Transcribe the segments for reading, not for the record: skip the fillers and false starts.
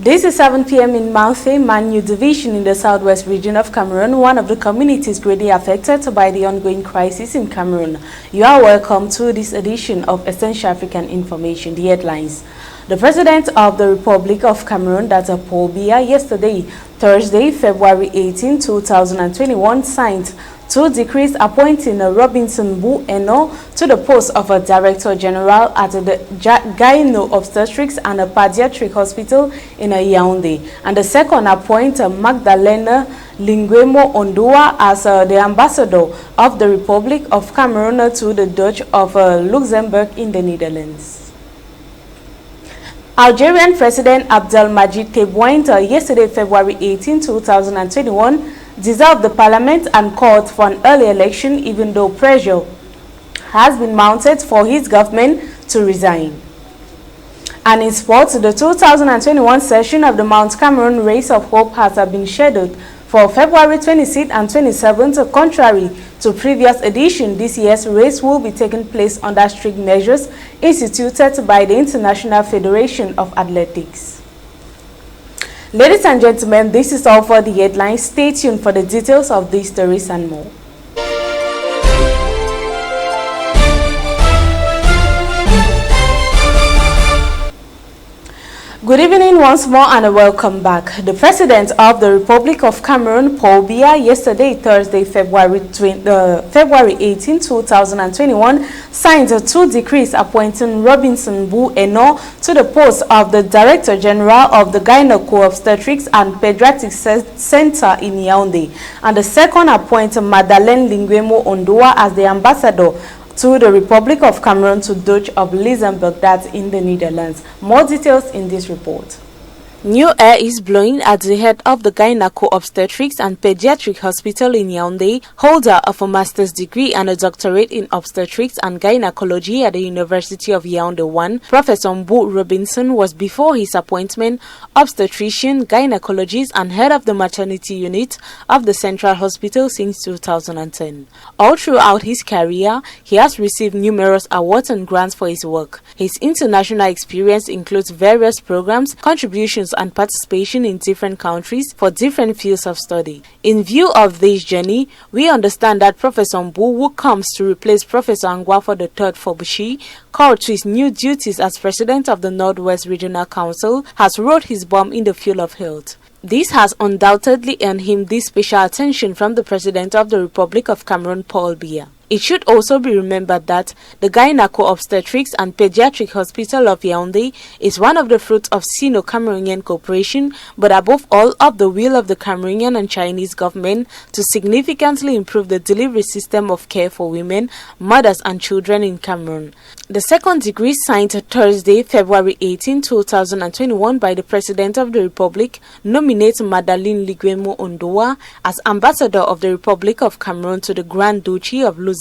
This is 7 p.m. in Malfe, Manu Division in the southwest region of Cameroon, one of the communities greatly affected by the ongoing crisis in Cameroon. You are welcome to this edition of Essential African Information. The headlines. The President of the Republic of Cameroon, Dr. Paul Biya, yesterday, Thursday, February 18, 2021, signed two decrees appointing Robinson Bu Eno to the post of a Director General at the Gyno Obstetrics and Pediatric Hospital in Yaoundé, and the second appoint Magdalena Linguemo Ondua as the Ambassador of the Republic of Cameroon to the Dutch of Luxembourg in the Netherlands. Algerian President Abdelmadjid Tebboune yesterday, February 18, 2021, dissolved the parliament and called for an early election, even though pressure has been mounted for his government to resign. And in sports, the 2021 session of the Mount Cameroon Race of Hope has been scheduled for February 26th and 27th. Contrary to previous edition, this year's race will be taking place under strict measures instituted by the International Federation of Athletics. Ladies and gentlemen, this is all for the headlines. Stay tuned for the details of these stories and more. Good evening once more and welcome back. The President of the Republic of Cameroon, Paul Biya, yesterday, Thursday, February 18, 2021, signed two decrees appointing Robinson Bu Eno to the post of the Director General of the Gyno Obstetrics and Pediatric Center in Yaoundé, and the second appointed Madeleine Linguemo Ondua as the Ambassador to the Republic of Cameroon to Dutch of Luxembourg, that's in the Netherlands. More details in this report. New air is blowing at the head of the Gynaco Obstetrics and Pediatric Hospital in Yaoundé, holder of a master's degree and a doctorate in obstetrics and gynecology at the University of Yaoundé 1. Professor Mbu Robinson was, before his appointment, obstetrician, gynecologist and head of the maternity unit of the Central Hospital since 2010. All throughout his career, he has received numerous awards and grants for his work. His international experience includes various programs, contributions and participation in different countries for different fields of study. In view of this journey, we understand that Professor Mbu, who comes to replace Professor Angwafo III Fobushi, called to his new duties as President of the Northwest Regional Council, has rode his bomb in the field of health. This has undoubtedly earned him this special attention from the President of the Republic of Cameroon, Paul Biya. It should also be remembered that the Gynaco Obstetrics and Pediatric Hospital of Yaoundé is one of the fruits of Sino-Cameroonian cooperation, but above all of the will of the Cameroonian and Chinese government to significantly improve the delivery system of care for women, mothers and children in Cameroon. The second decree signed Thursday, February 18, 2021 by the President of the Republic nominates Madeleine Linguemo Ondua as Ambassador of the Republic of Cameroon to the Grand Duchy of Luxembourg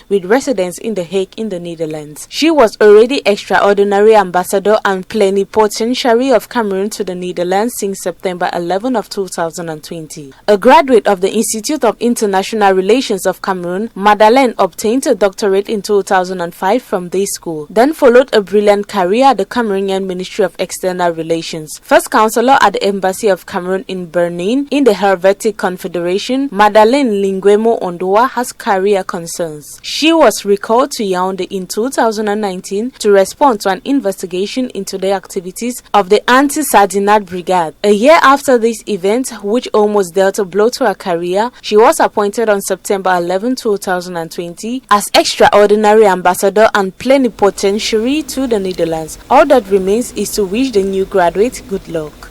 with residence in The Hague in the Netherlands. She was already extraordinary ambassador and plenipotentiary of Cameroon to the Netherlands since September 11 of 2020. A graduate of the Institute of International Relations of Cameroon, Madeleine obtained a doctorate in 2005 from this school, then followed a brilliant career at the Cameroonian Ministry of External Relations. First counselor at the Embassy of Cameroon in Berlin in the Helvetic Confederation, Madeleine Linguemo Ondua has career concerns. She was recalled to Yaoundé in 2019 to respond to an investigation into the activities of the Anti-Sardinat Brigade. A year after this event, which almost dealt a blow to her career, she was appointed on September 11, 2020 as extraordinary ambassador and plenipotentiary to the Netherlands. All that remains is to wish the new graduate good luck.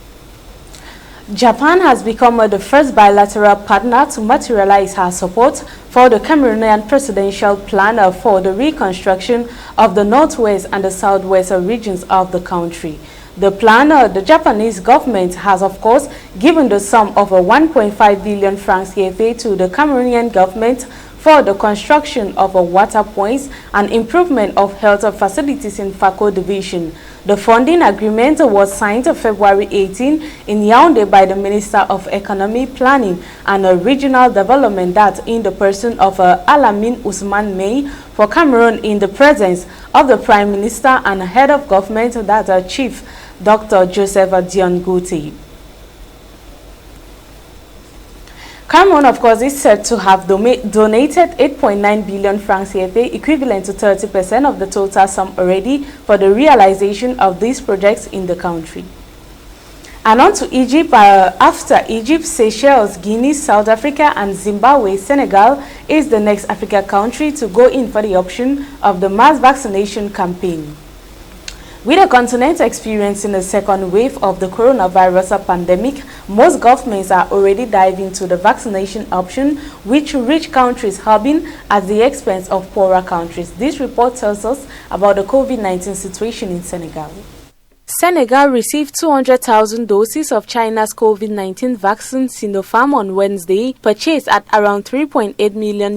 Japan has become the first bilateral partner to materialize her support for the Cameroonian presidential plan for the reconstruction of the northwest and the southwest regions of the country. The plan, the Japanese government has of course given the sum of 1.5 billion francs CFA to the Cameroonian government for the construction of water points and improvement of health facilities in Fako Division. The funding agreement was signed on February 18 in Yaoundé by the Minister of Economy, Planning and Regional Development, that in the person of Alamin Ousmane Mey, for Cameroon, in the presence of the Prime Minister and Head of Government, that Chief Dr. Joseph Dion Gouti. Cameroon, of course, is said to have donated 8.9 billion francs CFA, equivalent to 30% of the total sum already, for the realization of these projects in the country. And on to Egypt. After Egypt, Seychelles, Guinea, South Africa and Zimbabwe, Senegal is the next African country to go in for the option of the mass vaccination campaign. With the continent experiencing a second wave of the coronavirus pandemic, most governments are already diving into the vaccination option, which rich countries harbing at the expense of poorer countries. This report tells us about the COVID-19 situation in Senegal. Senegal received 200,000 doses of China's COVID-19 vaccine Sinopharm on Wednesday, purchased at around $3.8 million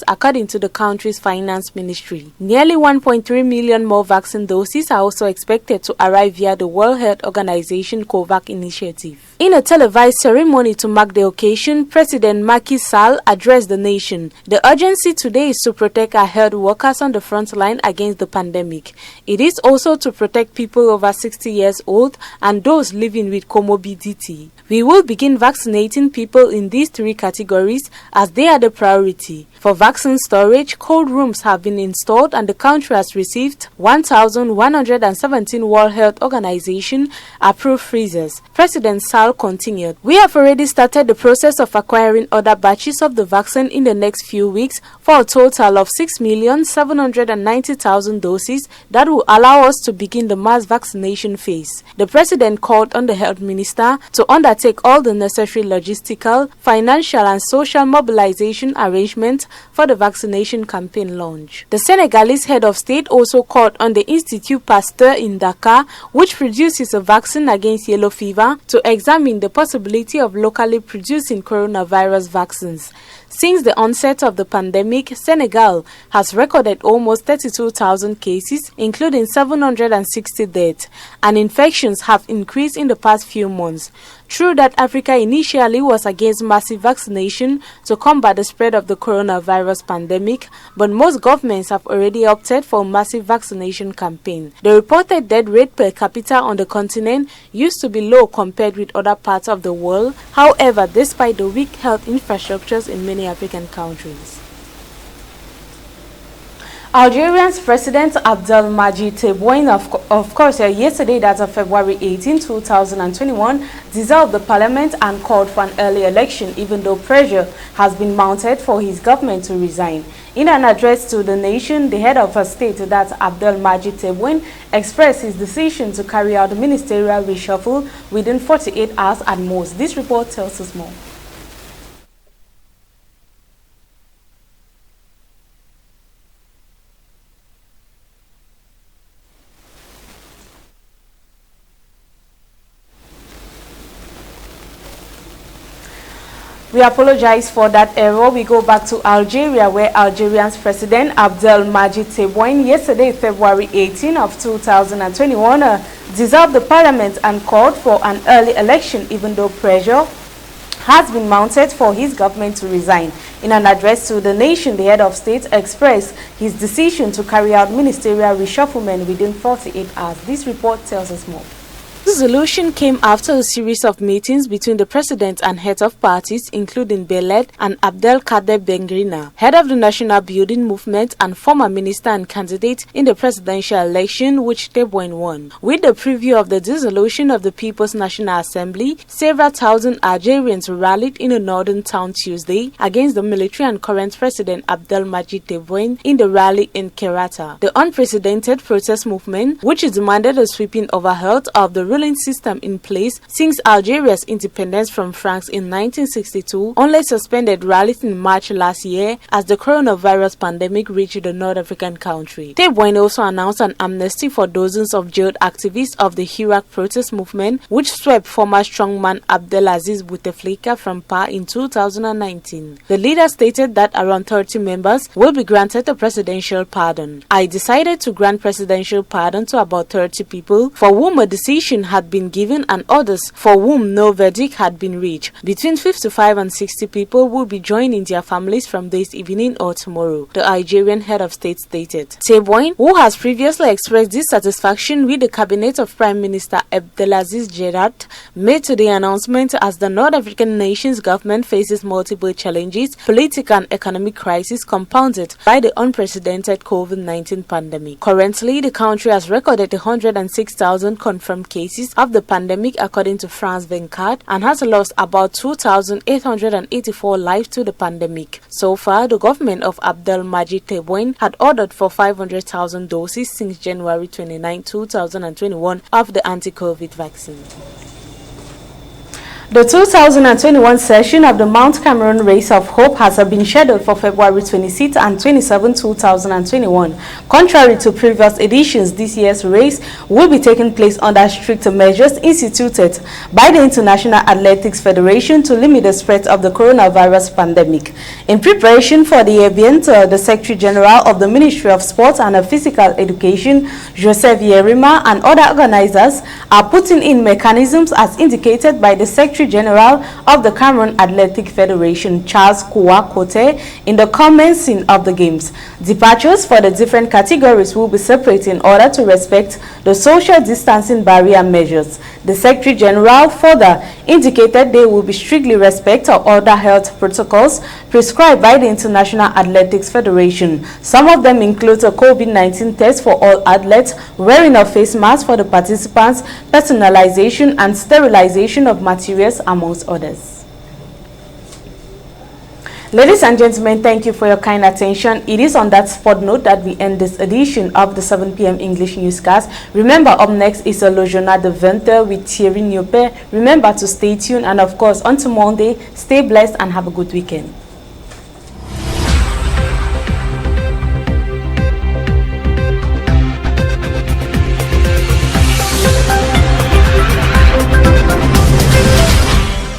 according to the country's finance ministry. Nearly 1.3 million more vaccine doses are also expected to arrive via the World Health Organization COVAX initiative. In a televised ceremony to mark the occasion, President Macky Sall addressed the nation. The urgency today is to protect our health workers on the front line against the pandemic. It is also to protect people over 60 years old and those living with comorbidity. We will begin vaccinating people in these three categories as they are the priority. For vaccine storage, cold rooms have been installed and the country has received 1,117 World Health Organization approved freezers. President Sall continued, "We have already started the process of acquiring other batches of the vaccine in the next few weeks for a total of 6,790,000 doses that will allow us to begin the mass vaccination phase." The president called on the health minister to undertake all the necessary logistical, financial and social mobilization arrangements for the vaccination campaign launch. The Senegalese head of state also called on the Institut Pasteur in Dakar, which produces a vaccine against yellow fever, to examine the possibility of locally producing coronavirus vaccines. Since the onset of the pandemic, Senegal has recorded almost 32,000 cases, including 760 deaths, and infections have increased in the past few months. True that Africa initially was against massive vaccination to combat the spread of the coronavirus pandemic, but most governments have already opted for a massive vaccination campaign. The reported death rate per capita on the continent used to be low compared with other parts of the world, however, despite the weak health infrastructures in many African countries. Algeria's President Abdelmadjid Tebboune, of course, yesterday, that's on February 18, 2021, dissolved the parliament and called for an early election, even though pressure has been mounted for his government to resign. In an address to the nation, the head of a state, that's Abdelmadjid Tebboune, expressed his decision to carry out the ministerial reshuffle within 48 hours at most. This report tells us more. We apologize for that error. We go back to Algeria, where Algeria's President Abdelmadjid Tebboune yesterday, February 18 of 2021, dissolved the parliament and called for an early election, even though pressure has been mounted for his government to resign. In an address to the nation, the head of state expressed his decision to carry out ministerial reshufflement within 48 hours. This report tells us more. The solution came after a series of meetings between the president and heads of parties, including Beled and Abdelkader Bengrina, head of the National Building Movement and former minister and candidate in the presidential election, which Tebboune won. With the preview of the dissolution of the People's National Assembly, several thousand Algerians rallied in a northern town Tuesday against the military and current president Abdelmadjid Tebboune in the rally in Kerata. The unprecedented protest movement, which demanded a sweeping overhaul of the ruling polling system in place since Algeria's independence from France in 1962 only suspended rallies in March last year as the coronavirus pandemic reached the North African country. Tebboune also announced an amnesty for dozens of jailed activists of the Iraq protest movement, which swept former strongman Abdelaziz Bouteflika from power in 2019. The leader stated that around 30 members will be granted a presidential pardon. I decided to grant presidential pardon to about 30 people for whom a decision had been given and others for whom no verdict had been reached. Between 55 and 60 people will be joining their families from this evening or tomorrow, the Algerian head of state stated. Tebboune, who has previously expressed dissatisfaction with the cabinet of Prime Minister Abdelaziz Gerard, made today announcement as the North African nation's government faces multiple challenges, political and economic crisis compounded by the unprecedented COVID-19 pandemic. Currently, the country has recorded 106,000 confirmed cases of the pandemic according to France 24 and has lost about 2,884 lives to the pandemic. So far, the government of Abdelmadjid Tebboune had ordered for 500,000 doses since January 29, 2021 of the anti-COVID vaccine. The 2021 session of the Mount Cameroon Race of Hope has been scheduled for February 26 and 27, 2021. Contrary to previous editions, this year's race will be taking place under strict measures instituted by the International Athletics Federation to limit the spread of the coronavirus pandemic. In preparation for the event, the Secretary General of the Ministry of Sport and Physical Education, Joseph Yerima, and other organizers are putting in mechanisms as indicated by the Secretary General of the Cameroon Athletic Federation, Charles Kouakote, in the commencing of the games. Departures for the different categories will be separate in order to respect the social distancing barrier measures. The Secretary General further indicated they will be strictly respect of other health protocols prescribed by the International Athletics Federation. Some of them include a COVID-19 test for all athletes, wearing a face mask for the participants, personalization and sterilization of materials, amongst others. Ladies and gentlemen, thank you for your kind attention. It is on that spot note that we end this edition of the 7 p.m. English newscast. Remember, up next is a Le Journal de 20h with Thierry Nyope. Remember to stay tuned, and of course, until Monday, stay blessed and have a good weekend.